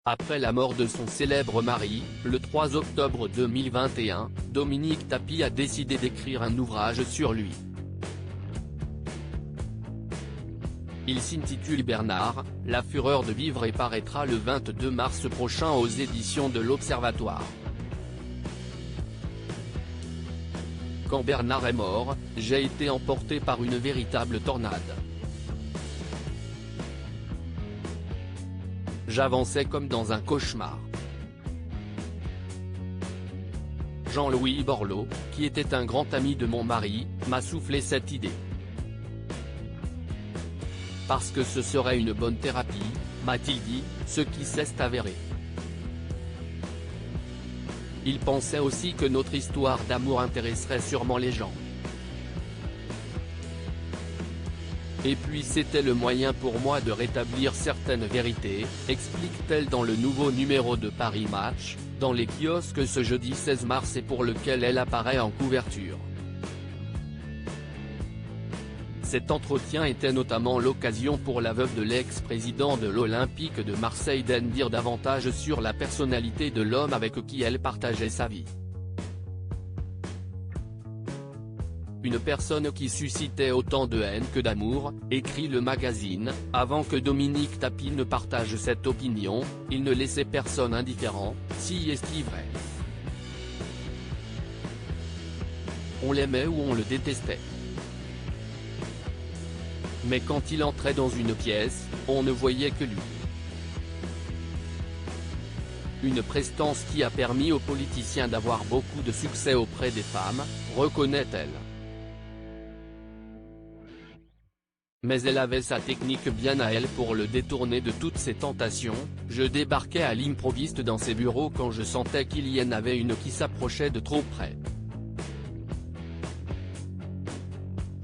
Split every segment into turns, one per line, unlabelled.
Après la mort de son célèbre mari, le 3 octobre 2021, Dominique Tapie a décidé d'écrire un ouvrage sur lui. Il s'intitule Bernard, la fureur de vivre et paraîtra le 22 mars prochain aux éditions de l'Observatoire. Quand Bernard est mort, j'ai été emporté par une véritable tornade. J'avançais comme dans un cauchemar. Jean-Louis Borloo, qui était un grand ami de mon mari, m'a soufflé cette idée. Parce que ce serait une bonne thérapie, m'a-t-il dit, ce qui s'est avéré. Il pensait aussi que notre histoire d'amour intéresserait sûrement les gens. Et puis c'était le moyen pour moi de rétablir certaines vérités, explique-t-elle dans le nouveau numéro de Paris Match, dans les kiosques ce jeudi 16 mars et pour lequel elle apparaît en couverture. Cet entretien était notamment l'occasion pour la veuve de l'ex-président de l'Olympique de Marseille d'en dire davantage sur la personnalité de l'homme avec qui elle partageait sa vie. Une personne qui suscitait autant de haine que d'amour, écrit le magazine. Avant que Dominique Tapie ne partage cette opinion, il ne laissait personne indifférent, si est-il vrai. On l'aimait ou on le détestait. Mais quand il entrait dans une pièce, on ne voyait que lui. Une prestance qui a permis aux politiciens d'avoir beaucoup de succès auprès des femmes, reconnaît-elle. Mais elle avait sa technique bien à elle pour le détourner de toutes ses tentations. Je débarquais à l'improviste dans ses bureaux quand je sentais qu'il y en avait une qui s'approchait de trop près.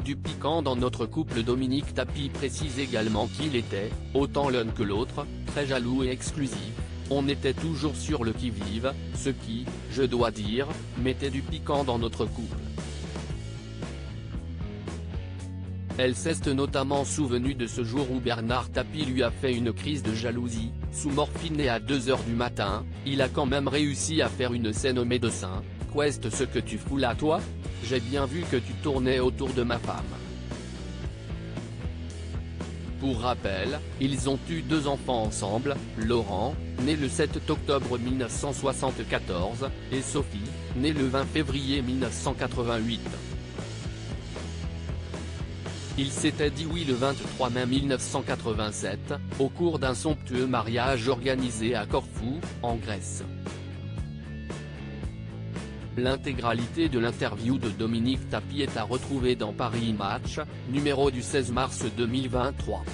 Du piquant dans notre couple. Dominique Tapie précise également qu'il était, autant l'un que l'autre, très jaloux et exclusif. On était toujours sur le qui-vive, ce qui, je dois dire, mettait du piquant dans notre couple. Elle s'est notamment souvenue de ce jour où Bernard Tapie lui a fait une crise de jalousie, sous morphine et à 2 h du matin, il a quand même réussi à faire une scène au médecin. « Qu'est-ce ce que tu fous là toi ? J'ai bien vu que tu tournais autour de ma femme. » Pour rappel, ils ont eu 2 enfants ensemble, Laurent, né le 7 octobre 1974, et Sophie, née le 20 février 1988. Il s'était dit oui le 23 mai 1987, au cours d'un somptueux mariage organisé à Corfou, en Grèce. L'intégralité de l'interview de Dominique Tapie est à retrouver dans Paris Match, numéro du 16 mars 2023.